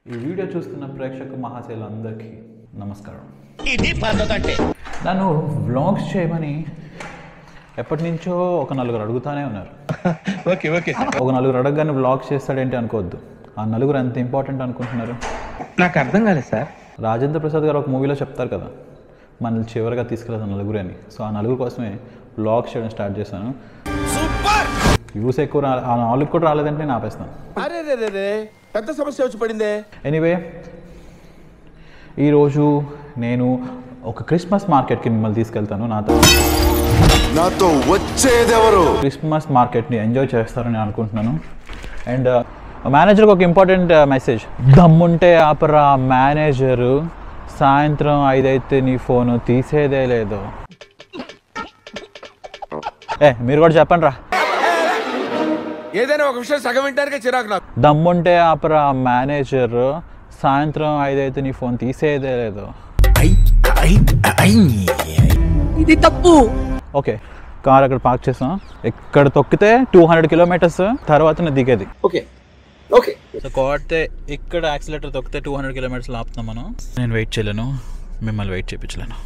ఈ వీడియో చూస్తున్న ప్రేక్షక మహాశయులందరికీ నమస్కారం. నన్ను వ్లాగ్స్ చేయమని ఎప్పటి నుంచో ఒక నలుగురు అడుగుతానే ఉన్నారు. ఒక నలుగురు అడగగానే వ్లాగ్స్ చేస్తాడేంటి అనుకోవద్దు. ఆ నలుగురు ఎంత ఇంపార్టెంట్ అనుకుంటున్నారు? నాకు అర్థం కాలేదు సార్. రాజేంద్ర ప్రసాద్ గారు ఒక మూవీలో చెప్తారు కదా, మనల్ని చివరిగా తీసుకెళ్ళదు నలుగురు అని. సో ఆ నలుగురు కోసమే వ్లాగ్స్ చేయడం స్టార్ట్ చేశాను. వ్యూస్ ఎక్కువ ఆ నాలుగు కూడా రాలేదంటే నేను ఆపేస్తాను. పెద్ద సమస్య వచ్చి పడిందే. ఎనీవే, ఈరోజు నేను ఒక క్రిస్మస్ మార్కెట్కి మిమ్మల్ని తీసుకెళ్తాను. నాతో వచ్చేదెవరు? క్రిస్మస్ మార్కెట్ని ఎంజాయ్ చేస్తారని అనుకుంటున్నాను. అండ్ మేనేజర్కి ఒక ఇంపార్టెంట్ మెసేజ్. దమ్ముంటే ఆపరా మేనేజరు, సాయంత్రం 5 అయితే నీ ఫోను తీసేదే లేదు. మీరు కూడా చెప్పండి రా. ఏదైనా ఒక విషయం సగం వింటానికే చిరాకు నాకు. దమ్ముంటే ఆపరా మేనేజరు, సాయంత్రం 5 అయితే నీ ఫోన్ తీసేదే లేదు. ఇది తప్పు. ఓకే, కార్ అక్కడ పార్క్ చేసాం. ఇక్కడ తొక్కితే 200 కిలోమీటర్స్ తర్వాత దిగేది. Okay okay. సో కొడితే ఇక్కడ యాక్సిలేటర్ తొక్కితే 200 కిలోమీటర్స్ ఆపుతాం మనం. నేను వెయిట్ చేయలేను, మిమ్మల్ని వెయిట్ చేయించలేను.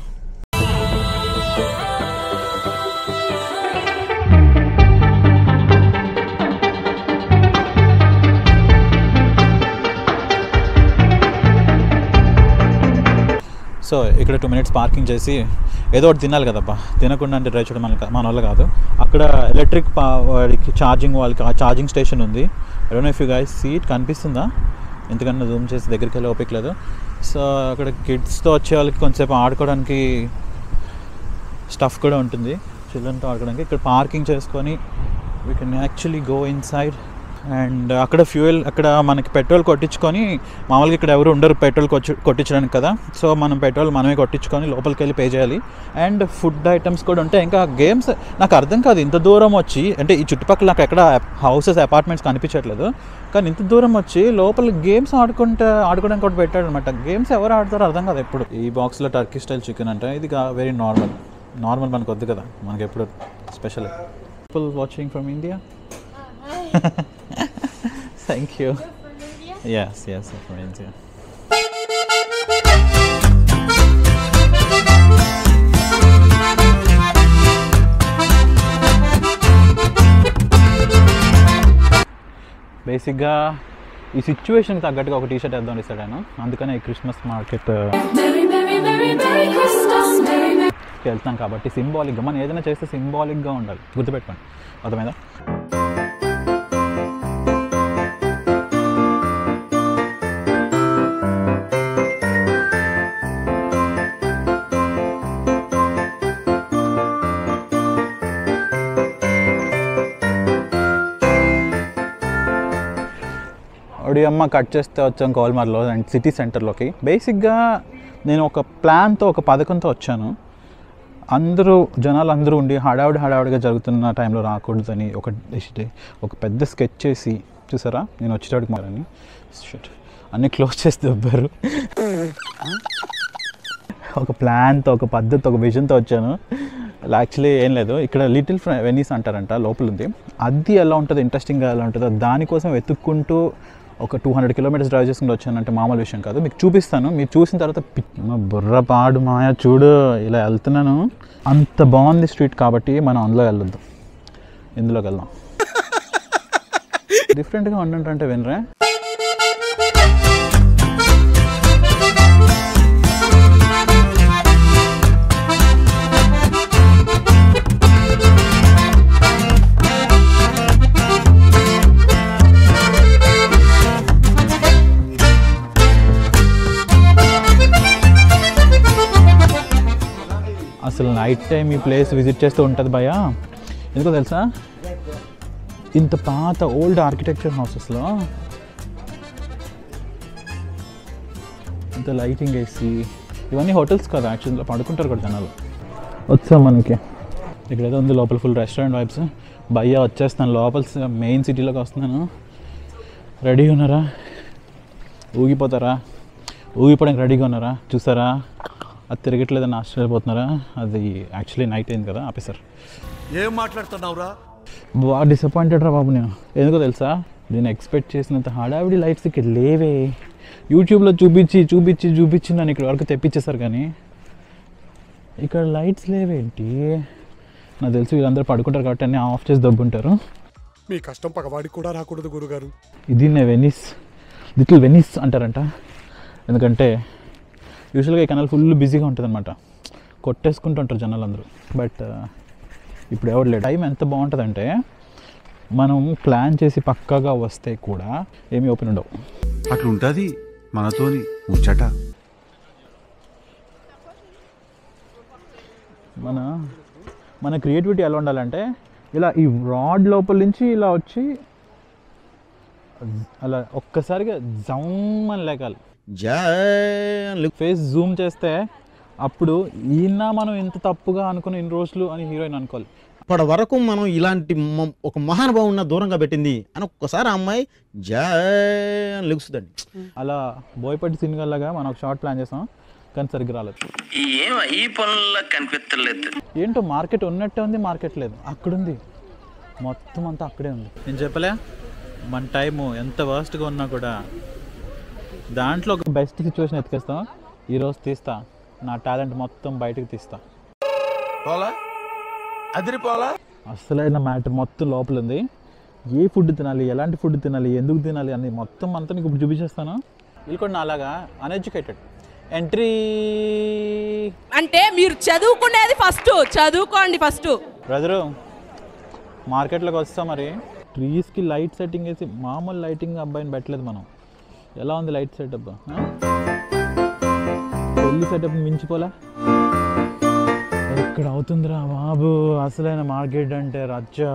సో ఇక్కడ 2 minutes పార్కింగ్ చేసి ఏదో ఒకటి తినాలి కదబ్బా. తినకుండా అంటే డ్రైవ్ చేయడం మన వల్ల కాదు. అక్కడ ఎలక్ట్రిక్ వాడికి ఛార్జింగ్, వాళ్ళకి ఆ ఛార్జింగ్ స్టేషన్ ఉంది. I don't know if you guys see it, కనిపిస్తుందా? ఎందుకన్నా జూమ్ చేసి దగ్గరికి వెళ్ళి ఓపిక లేదు. సో అక్కడ కిడ్స్తో వచ్చే వాళ్ళకి కొంచెంసేపు ఆడుకోవడానికి స్టఫ్ కూడా ఉంటుంది, చిల్డ్రన్తో ఆడుకోవడానికి. ఇక్కడ పార్కింగ్ చేసుకొని we can actually go in side. And అక్కడ ఫ్యూయల్, అక్కడ మనకి పెట్రోల్ కొట్టించుకొని, మామూలుగా ఇక్కడ ఎవరు ఉండరు పెట్రోల్ కొట్టించడానికి కదా. సో మనం పెట్రోల్ మనమే కొట్టించుకొని లోపలికి వెళ్ళి పే చేయాలి. అండ్ ఫుడ్ ఐటమ్స్ కూడా ఉంటాయి. ఇంకా గేమ్స్ నాకు అర్థం కాదు, ఇంత దూరం వచ్చి, అంటే ఈ చుట్టుపక్కల నాకు ఎక్కడ హౌసెస్ అపార్ట్మెంట్స్ కనిపించట్లేదు, కానీ ఇంత దూరం వచ్చి లోపల గేమ్స్ ఆడుకోవడానికి కూడా పెట్టాడు అనమాట. గేమ్స్ ఎవరు ఆడతారో అర్థం కాదు. ఎప్పుడు ఈ బాక్స్లో టర్కీ స్టైల్ చికెన్ అంటే ఇది వెరీ నార్మల్ మనకు వద్దు కదా, మనకి ఎప్పుడు special. People watching from India. Thank you. Yes, from India. బేసిక్గా ఈ సిచ్యువేషన్కి తగ్గట్టుగా ఒక టీషర్ట్ వేద్దాం డిసైడ్ అయినా. అందుకనే ఈ క్రిస్మస్ మార్కెట్ వెళ్తాం కాబట్టి సింబాలిక్గా మనం ఏదైనా చేస్తే సింబాలిక్గా ఉండాలి, గుర్తుపెట్టుకోండి. అర్థమైందా? అమ్మ కట్ చేస్తే వచ్చాం కోల్మార్లో అండ్ సిటీ సెంటర్లోకి. బేసిక్గా నేను ఒక ప్లాన్తో, ఒక పథకంతో వచ్చాను. జనాలు అందరూ ఉండి హడావుడిగా జరుగుతున్న టైంలో రాకూడదని ఒక పెద్ద స్కెచ్ చేసి, చూసారా నేను వచ్చేటోడికి మారని అన్నీ క్లోజ్ చేసి దొబ్బారు. ఒక ప్లాన్తో, ఒక పద్ధతితో, ఒక విజన్తో వచ్చాను. యాక్చువల్లీ ఏం లేదు, ఇక్కడ లిటిల్ వెనీస్ అంటారంట, లోపల ఉంది. అది ఎలా ఉంటుంది, ఇంట్రెస్టింగ్గా ఎలా ఉంటుందో దానికోసం వెతుక్కుంటూ ఒక 200 కిలోమీటర్స్ డ్రైవ్ చేసుకుంటూ వచ్చానంటే మామూలు విషయం కాదు. మీకు చూపిస్తాను, మీరు చూసిన తర్వాత బుర్రపాడు మాయా చూడు ఇలా వెళ్తున్నాను. అంత బాగుంది స్ట్రీట్ కాబట్టి మనం అందులో వెళ్ళొద్దు, ఇందులోకి వెళ్దాం. డిఫరెంట్గా ఉండంటే వినరా. అసలు నైట్ టైం ఈ ప్లేస్ విజిట్ చేస్తూ ఉంటుంది భయ. ఎందుకో తెలుసా, ఇంత పాత ఓల్డ్ ఆర్కిటెక్చర్ హౌసెస్లో ఇంత లైటింగ్ వేసి, ఇవన్నీ హోటల్స్ కదా యాక్చువల్గా, పడుకుంటారు కూడా జనాలు. వచ్చాం మనకి ఇక్కడ ఏదో ఉంది లోపల, ఫుల్ రెస్టారెంట్ వైబ్స్. భయ్యా వచ్చేస్తాను, లోపల మెయిన్ సిటీలోకి వస్తున్నాను. రెడీగా ఉన్నారా? ఊగిపోవడానికి రెడీగా ఉన్నారా? చూసారా అది తిరగట్లేదని ఆశ్చర్యపోతున్నారా? అది యాక్చువల్లీ నైట్ అయింది కదా, ఆపేసారు. ఏం మాట్లాడుతున్నావురా? బాగా డిసప్పాయింటెడ్ రా బాబు నేను. ఎందుకో తెలుసా, నేను ఎక్స్పెక్ట్ చేసినంత హడావిడి లైట్స్ ఇక్కడ లేవే. యూట్యూబ్లో చూపించి నన్ను ఇక్కడ వరకు తెప్పించేశారు, కానీ ఇక్కడ లైట్స్ లేవేంటి? నాకు తెలిసి వీళ్ళందరూ పడుకుంటారు కాబట్టి అన్నీ ఆఫ్ చేసి దబ్బుంటారు. మీ కష్టం పగవాడికి కూడా రాకూడదు గురుగారు. ఇది లిటిల్ వెనిస్ అంటారంట. ఎందుకంటే యూజువల్గా ఈ కెనాల్ ఫుల్ బిజీగా ఉంటుంది అనమాట, కొట్టేసుకుంటుంటారు జనాలు అందరూ. బట్ ఇప్పుడు ఎవరు లేడు. టైం ఎంత బాగుంటుందంటే మనం ప్లాన్ చేసి పక్కాగా వస్తే కూడా ఏమీ ఓపెన్ ఉండవు. అట్లుంటుంది మనతోని ముచ్చట. మన క్రియేటివిటీ ఎలా ఉండాలంటే ఇలా ఈ రాడ్ లోపల నుంచి ఇలా వచ్చి అలా ఒక్కసారిగా జమ్ అని లేకాలి. ఫేస్ జూమ్ చేస్తే అప్పుడు ఈయన మనం ఇంత తప్పుగా అనుకుని ఇన్ని రోజులు అని హీరోయిన్ అనుకోవాలి. ఇప్పటి వరకు మనం ఇలాంటి ఒక మహానుభావున్న దూరంగా పెట్టింది అని ఒక్కసారి ఆ అమ్మాయి అని లెగుస్తుందండి. అలా బోయపట్టి సినిమాలాగా మనం ఒక షార్ట్ ప్లాన్ చేసాం, కానీ సరిగ్గా రాలేదు. ఈ పనుల్లో కనిపించలేదు. ఏంటో మార్కెట్ ఉన్నట్టే ఉంది, మార్కెట్ లేదు, అక్కడుంది, మొత్తం అంతా అక్కడే ఉంది. నేను చెప్పలే మన టైము ఎంత వర్స్ట్గా ఉన్నా కూడా దాంట్లో ఒక బెస్ట్ సిచ్యువేషన్ ఎత్తుకేస్తాం. ఈరోజు తీస్తా, నా టాలెంట్ మొత్తం బయటకు తీస్తా. అసలైన మ్యాటర్ మొత్తం లోపల ఉంది. ఏ ఫుడ్ తినాలి, ఎలాంటి ఫుడ్ తినాలి, ఎందుకు తినాలి అని మొత్తం అంతా నీకు ఇప్పుడు చూపించేస్తాను. వీళ్ళు కూడా నాలాగా అన్ఎడ్యుకేటెడ్. ఎంట్రీ అంటే మీరు చదువుకునేది ఫస్ట్, చదువుకోండి ఫస్ట్. బ్రదరు మార్కెట్లోకి వస్తాం, మరి ట్రీస్కి లైట్ సెట్టింగ్ వేసి మామూలు లైటింగ్ అబ్బాయిని పెట్టలేదు మనం. ఎలా ఉంది లైట్ సెటప్? పెళ్లి సెటప్ మించిపోలే. ఇక్కడ అవుతుందిరా బాబు అసలైన మార్కెట్ అంటే రచ్చా.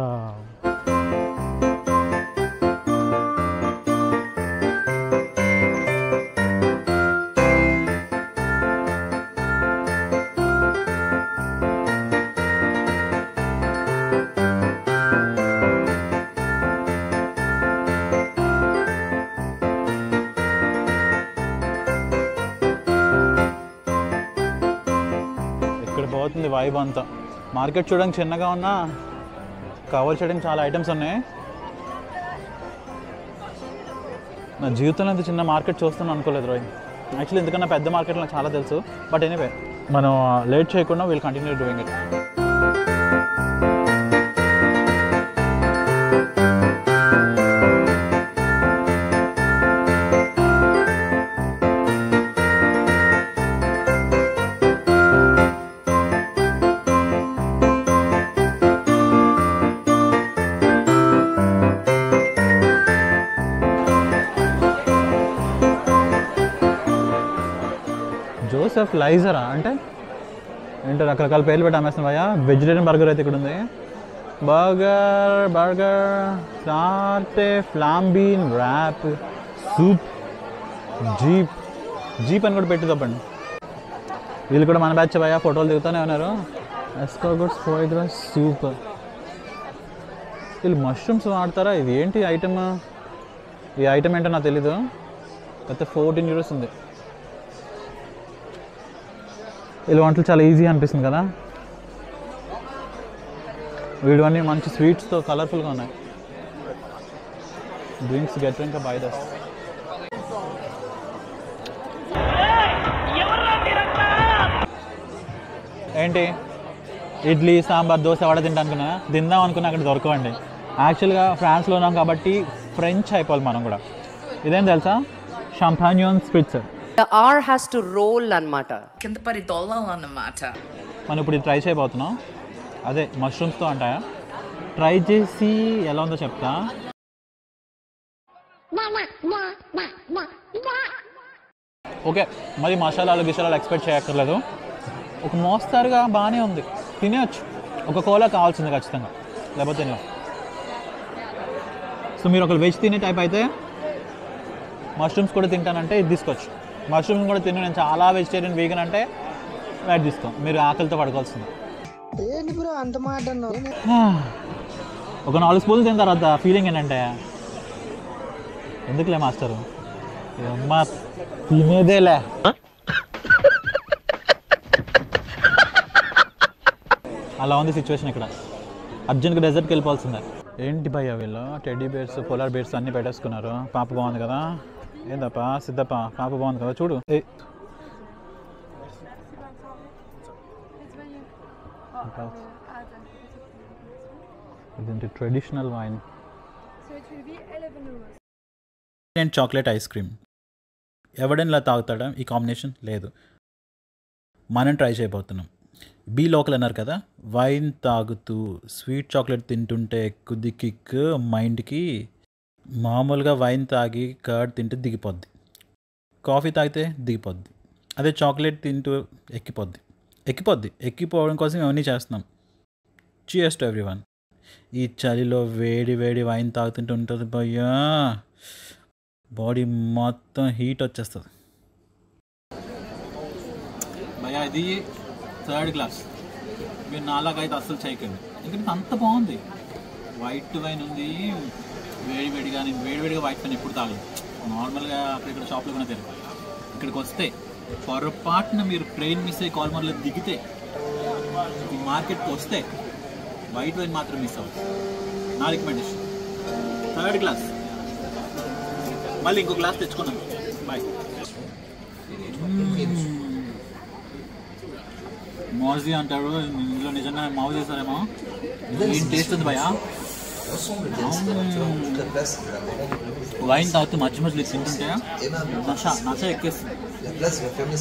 పోతుంది వైబ్ అంతా. మార్కెట్ చూడడానికి చిన్నగా ఉన్నా కవర్ చేయడానికి చాలా ఐటమ్స్ ఉన్నాయి. నా జీవితంలో ఇంత చిన్న మార్కెట్ చూస్తాను అనుకోలేదు రోయ్. యాక్చువల్లీ ఎందుకన్నా పెద్ద మార్కెట్ నాకు చాలా తెలుసు. బట్ ఎనీవే మనం లేట్ చేయకుండా will continue doing it. Joseph లైజరా అంటే ఏంటో రకరకాల పేర్లు పెట్టి అమ్మేస్తున్నావయ్యా. వెజిటేరియన్ బర్గర్ అయితే ఇక్కడ ఉంది. బర్గర్ సార్టే ఫ్లాంబీన్ ర్యాప్ సూప్ జీప్ అని కూడా పెట్టి తప్పండి. వీళ్ళు కూడా మన బ్యాచ్ భయ్యా, ఫోటోలు దిగుతూనే ఉన్నారు. ఎస్కార్గోట్స్ ఫ్రైడ్ రైస్ సూప్. వీళ్ళు మష్రూమ్స్ వాడతారా? ఇది ఏంటి ఐటమ్? ఈ ఐటమ్ ఏంటో నాకు తెలీదు. అయితే 14 euros ఉంది. వీళ్ళ వంటలు చాలా ఈజీ అనిపిస్తుంది కదా. వీడివన్నీ మంచి స్వీట్స్తో కలర్ఫుల్గా ఉన్నాయి. డ్రింక్స్ గెట్ డ్రింక్ బై దస్. ఏంటి ఇడ్లీ సాంబార్ దోశ వడ తిందాం అనుకున్నా అక్కడ దొరకవండి. యాక్చువల్గా ఫ్రాన్స్లో ఉన్నాం కాబట్టి ఫ్రెంచ్ అయిపోవాలి మనం కూడా. ఇదేం తెలుసా? షాంపానియన్ Spitzer. The R has to roll అన్నమాట. కింద పడి దొల్లాలన్నమాట. మనం ఇప్పుడు ఇది ట్రై చేయబోతున్నాం. అదే మష్రూమ్స్తో అంటాయా? ట్రై చేసి ఎలా ఉందో చెప్తా. ఓకే, మరి మసాలాలు గిసాలాలు ఎక్స్పెక్ట్ చేయక్కర్లేదు. ఒక మోస్తారుగా బాగానే ఉంది, తినేయచ్చు. ఒక కోలా కావాల్సింది ఖచ్చితంగా, లేకపోతే తినలేం. సో మీరు ఒక వెజ్ తినే టైప్ అయితే మష్రూమ్స్ కూడా తింటానంటే ఇది తీసుకోవచ్చు. మష్రూమ్స్ కూడా తిని నేను చాలా వెజిటేరియన్ వీగన్ అంటే వైట్ తీసుకో. మీరు ఆకలితో పడుకోవాల్సింది. ఒక 4 స్పూన్లు తిన్న తర్వాత ఫీలింగ్ ఏంటంటే ఎందుకులే మాస్టరు అమ్మ తినేదేలే. అలా ఉంది సిచ్యువేషన్ ఇక్కడ. అర్జెంట్గా డెజర్ట్కి వెళ్ళిపోవాల్సిందే. ఏంటి భయ్యా వీళ్ళు టెడ్డీ బేర్స్ పోలార్ బేర్స్ అన్నీ పెట్టేసుకున్నారు. పాప బాగుంది కదా. ఏందప్పా సిద్ధప్ప పాప బాగుంది కదా చూడు. ఇదేంటి traditional wine and chocolate ice cream. ఎవడైనా ఇలా తాగుతాడా? ఈ కాంబినేషన్ లేదు. మనం ట్రై చేయబోతున్నాం. బీ లోకల్ అన్నారు కదా, వైన్ తాగుతూ స్వీట్ చాక్లెట్ తింటుంటే కొద్ది కిక్ మైండ్కి. మామూలుగా వైన్ తాగి కర్డ్ తింటే దిగిపోద్ది, కాఫీ తాగితే దిగిపోద్ది. అదే చాక్లెట్ తింటూ ఎక్కిపోవడం కోసం ఇవన్నీ చేస్తున్నాం. Cheers to everyone. ఈ చలిలో వేడి వేడి వైన్ తాగుతుంటే ఉంటుంది భయ్యా, బాడీ మొత్తం హీట్ వచ్చేస్తుంది భయ్యా. ఇది 3rd క్లాస్. మీరు నాలాగైతే అస్సలు చేయకండి, ఎందుకంటే అంత బాగుంది. వైట్ వైన్ ఉంది వేడివేడిగా. నేను వేడివేడిగా వైట్ వైన్ ఎప్పుడు తాగలేదు. నార్మల్గా అక్కడ షాప్లో కూడా తెలియదు. ఇక్కడికి వస్తే పొరపాటున మీరు ట్రైన్ మిస్ అయ్యి కాల్మర్లో దిగితే ఈ మార్కెట్కి వస్తే వైట్ వైన్ మాత్రం మిస్ అవ్వదు. నా రికమెండేషన్ 3rd క్లాస్. మళ్ళీ ఇంకో గ్లాస్ తెచ్చుకున్నాను. బాయ్. మౌజీ అంటాడు, ఇందులో నిజంగా మావు చేస్తారేమో. ఏం టేస్ట్ ఉంది భయ్యా. వైన్ తాగుతూ మధ్య మధ్యలో తింటుంటే నష ఎక్కేస్తుంది.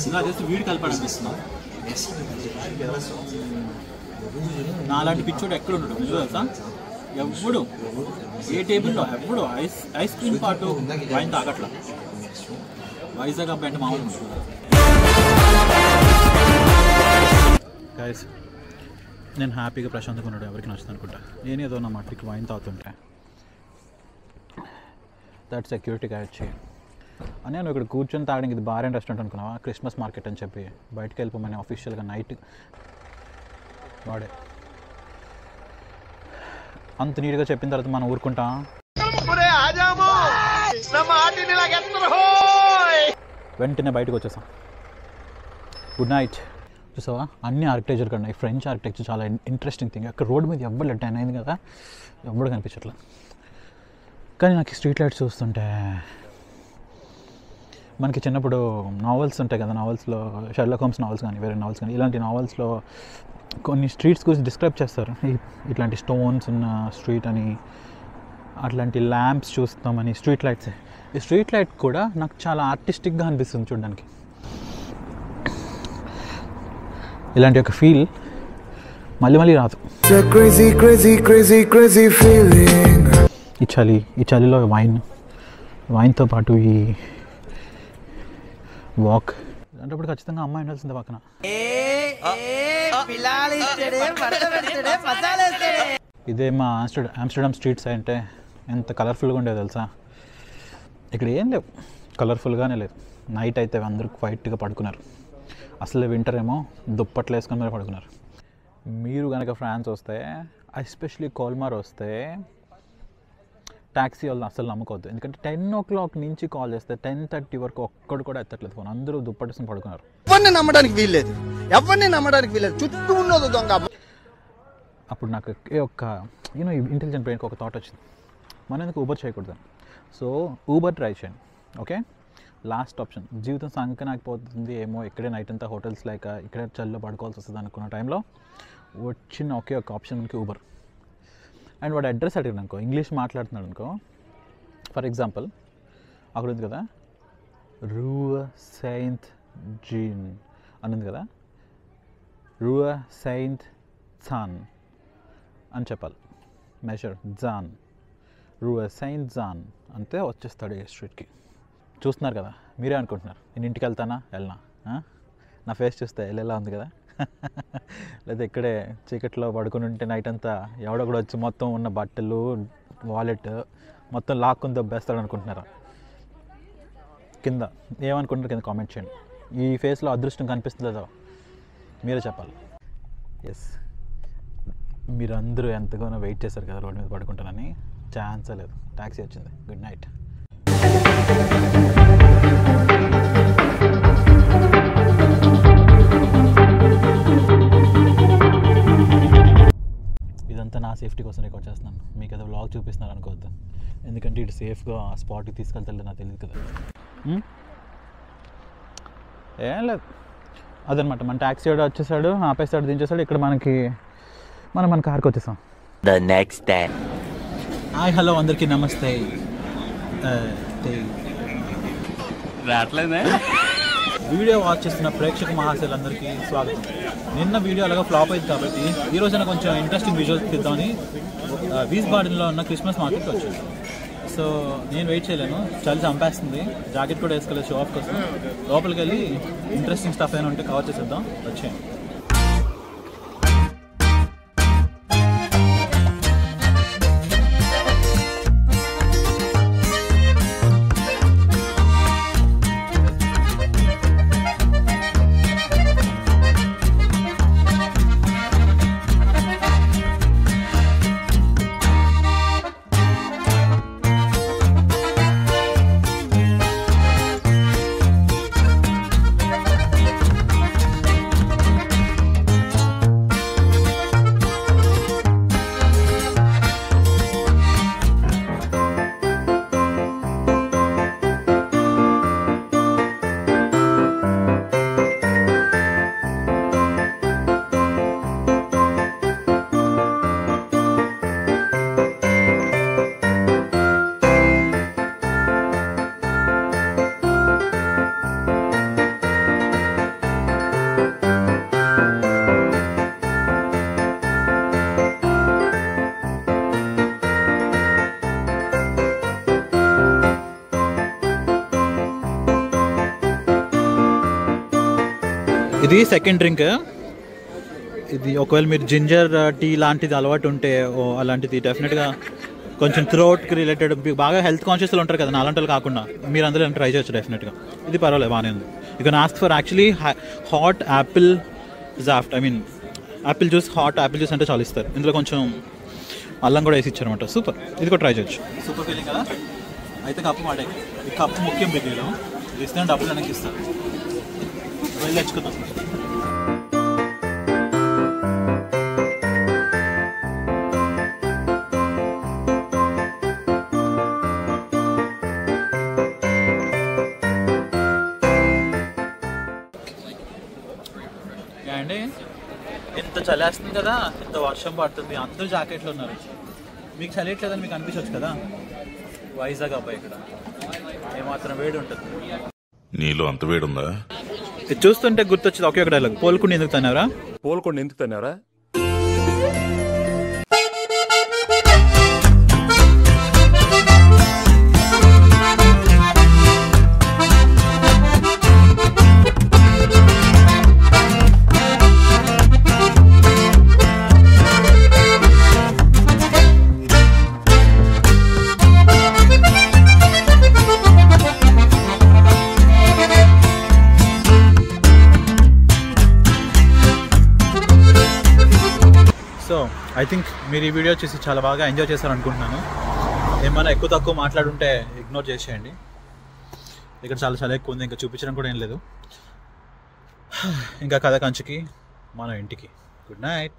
ఇలా చేస్తే వీడి కలపడనిపిస్తున్నా. నాలాంటి పిచ్చోడు ఎక్కడ ఉండడు నిజం తెలుసా. ఎప్పుడు ఏ టేబుల్లో ఎప్పుడు ఐస్ క్రీమ్ పాటు వైన్ తాగట్లా. వైజాగ్ అబ్బాయి అంటే మామూలు ఉంటుంది. గైస్ నేను హ్యాపీగా ప్రశాంతంగా ఉన్నాడు, ఎవరికి నచ్చుతుంది అనుకుంటా. నేనేదో నా మట్టికి వైన్ తాగుతుంటే దట్ సెక్యూరిటీ గార్డ్ చేయి అని నేను ఇక్కడ కూర్చొని తాగడానికి. ఇది బార్ అండ్ రెస్టారెంట్ అనుకున్నావా? క్రిస్మస్ మార్కెట్ అని చెప్పి బయటకు వెళ్ళిపోమని ఆఫీషియల్గా నైట్ వాడే అంత నీట్గా చెప్పిన తర్వాత మనం ఊరుకుంటాం. వెంటనే బయటకు వచ్చేసాం. Good night. చూసావా అన్ని ఆర్కిటెక్చర్ కన్నా ఈ ఫ్రెంచ్ ఆర్కిటెక్చర్ చాలా ఇంట్రెస్టింగ్ థింగ్. అక్కడ రోడ్ మీద ఎవ్వరు లెట్ అయింది కదా, ఎవ్వడు కనిపించట్లా. కానీ నాకు స్ట్రీట్ లైట్స్ చూస్తుంటే మనకి చిన్నప్పుడు నావెల్స్ ఉంటాయి కదా, నావెల్స్లో షెర్లాక్ హోమ్స్ నావెల్స్ కానీ వేరే నావెల్స్ కానీ ఇలాంటి నావెల్స్లో కొన్ని స్ట్రీట్స్ గురించి డిస్క్రైబ్ చేస్తారు. ఇట్లాంటి స్టోన్స్ ఉన్న స్ట్రీట్ అని, అట్లాంటి ల్యాంప్స్ చూస్తామని. స్ట్రీట్ లైట్సే. ఈ స్ట్రీట్ లైట్ కూడా నాకు చాలా ఆర్టిస్టిక్గా అనిపిస్తుంది చూడడానికి. ఇలాంటి ఒక ఫీల్ మళ్ళీ రాదు. ఈ చలిలో వైన్తో పాటు ఈ వాక్ అంటే ఇప్పుడు ఖచ్చితంగా అమ్మాయి ఉండాల్సిందే పక్కన. ఇదే మా ఆమ్స్టర్డామ్ స్ట్రీట్స్ అంటే ఎంత కలర్ఫుల్గా ఉండేది తెలుసా. ఇక్కడ ఏం లేవు, కలర్ఫుల్గానే లేదు. నైట్ అయితే అందరూ వైట్గా పడుకున్నారు. అసలు వింటర్ ఏమో దుప్పట్లు వేసుకొని మీరు పడుకున్నారు. మీరు కనుక ఫ్రాన్స్ వస్తే, ఎస్పెషలీ కోల్మార్ వస్తే, ట్యాక్సీ వాళ్ళని అసలు నమ్ముకోవద్దు. ఎందుకంటే 10 o'clock నుంచి కాల్ చేస్తే 10:30 వరకు ఒక్కడు కూడా ఎత్తట్లేదు ఫోన్. అందరూ దుప్పటేసుకొని పడుకున్నారు. ఎవరిని నమ్మడానికి వీల్లేదు, చుట్టూ ఉన్నది దొంగ. అప్పుడు నాకు ఒక ఇంటెలిజెంట్ బ్రెయిన్కి ఒక థాట్ వచ్చింది, మనం ఎందుకు ఊబర్ చేయకూడదు. సో ఊబర్ ట్రై చేయండి. Okay, last option. జీవితం సంకనాకపోతుంది ఏమో, ఇక్కడే నైట్ అంతా హోటల్స్ లేక ఇక్కడే చల్లో పడుకోవాల్సి వస్తుంది అనుకున్న టైంలో వచ్చిన ఒకే ఒక ఆప్షన్ మనకి ఊబర్. అండ్ వాడు అడ్రస్ అడిగాడు అనుకో, ఇంగ్లీష్ మాట్లాడుతున్నాడు అనుకో, ఫర్ ఎగ్జాంపుల్ అక్కడ ఉంది కదా రూవ సెయింట్ జీన్ అని ఉంది కదా, రూవ సెయింట్ జాన్ అని చెప్పాలి. మెజర్ జాన్, రూవ సెయింట్ జాన్ అంతే వచ్చేస్తాడు ఏ స్ట్రీట్కి. చూస్తున్నారు కదా, మీరే అనుకుంటున్నారు నేను ఇంటికి వెళ్తానా వెళ్ళనా. నా ఫేస్ చూస్తే వెళ్ళేలా ఉంది కదా. లేదా ఇక్కడే చీకట్లో పడుకుని ఉంటే నైట్ అంతా ఎవడో కూడా వచ్చి మొత్తం ఉన్న బట్టలు వాలెట్ మొత్తం లాక్కుని దొబ్బేస్తాడు అనుకుంటున్నారా? కింద ఏమనుకుంటున్నారు కింద కామెంట్ చేయండి. ఈ ఫేస్లో అదృష్టం కనిపిస్తుందో మీరే చెప్పాలి. ఎస్, మీరందరూ ఎంతగానో వెయిట్ చేశారు కదా రోడ్డు మీద పడుకుంటానని. ఛాన్సే లేదు, ట్యాక్సీ వచ్చింది. Good night. ఇదంతా నా సేఫ్టీ కోసం రికార్డ్ చేస్తున్నాను, మీకు ఏదో వ్లాగ్ చూపిస్తున్నారు అనుకోవద్దు. ఎందుకంటే ఇటు సేఫ్గా ఆ స్పాట్కి తీసుకెళ్తే నాకు తెలియదు కదా. ఏం లేదు అదనమాట. మన ట్యాక్సీ వాడు వచ్చేసాడు, ఆపేస్తాడు, దించేసాడు. ఇక్కడ మనం మన కార్కి వచ్చేసాం. The next day. Hi hello అందరికీ నమస్తే. వీడియో వాచ్ చేస్తున్న ప్రేక్షక మహాశయులందరికీ స్వాగతం. నిన్న వీడియో అలాగా ఫ్లాప్ అయింది కాబట్టి ఈరోజైనా కొంచెం ఇంట్రెస్టింగ్ విజువల్స్ తీద్దామని వీస్బాడెన్లో ఉన్న క్రిస్మస్ మార్కెట్కి వచ్చాను. సో నేను వెయిట్ చేయలేను, చలి చంపేస్తుంది. జాకెట్ కూడా వేసుకోలేదు షో ఆఫ్ కోసం. లోపలికి వెళ్ళి ఇంట్రెస్టింగ్ స్టఫ్ ఏమైనా ఉంటే కవర్ చేసేద్దాం. వచ్చేయండి. ఇది సెకండ్ డ్రింక్. ఇది ఒకవేళ మీరు జింజర్ టీ లాంటిది అలవాటు ఉంటే అలాంటిది డెఫినెట్గా కొంచెం థ్రోట్కి రిలేటెడ్ బాగా హెల్త్ కాన్షియస్లో ఉంటారు కదా, అలాంటి వాళ్ళు కాకుండా మీరు అందరూ ట్రై చేయొచ్చు డెఫినెట్గా. ఇది పర్వాలేదు, బాగానే ఉంది. You can ask for actually hot apple జాఫ్ట్, I mean apple juice. Hot apple juice అంటే చాలా ఇస్తారు. ఇందులో కొంచెం అల్లం కూడా వేసి ఇచ్చారనమాట. సూపర్, ఇది కూడా ట్రై చేయొచ్చు. సూపర్ ఫీలింగ్ కదా. అయితే కప్పు మాట, ఈ కప్పు ముఖ్యం బిగ్రీలో ఇస్తే డబ్బులు వెనక్కి ఇస్తారు. వెళ్ళి తెచ్చుకుందాం. అండి ఇంత చలేస్తుంది కదా, ఇంత వర్షం పడుతుంది, అందరూ జాకెట్లు ఉన్నారు. మీకు చలియట్లేదని మీకు అనిపించవచ్చు కదా. వైజాగ్ అబ్బాయి ఇక్కడ ఏమాత్రం వేడి ఉంటుంది. నీలో అంత వేడుందా? చూస్తుంటే గుర్తొచ్చింది ఒకే ఒక డైలాగ్, పోల్కొండ ఎందుకు తన్నారా? పోల్కొండ ఎందుకు తన్నారా? సో ఐ థింక్ మీరు ఈ వీడియో చూసి చాలా బాగా ఎంజాయ్ చేశారనుకుంటున్నాను. ఏమైనా ఎక్కువ తక్కువ మాట్లాడుంటే ఇగ్నోర్ చేసేయండి. ఇక్కడ చాలా ఎక్కువ ఉంది, ఇంకా చూపించడం కూడా ఏం లేదు. ఇంకా కథ కంచికి మన ఇంటికి. Good night.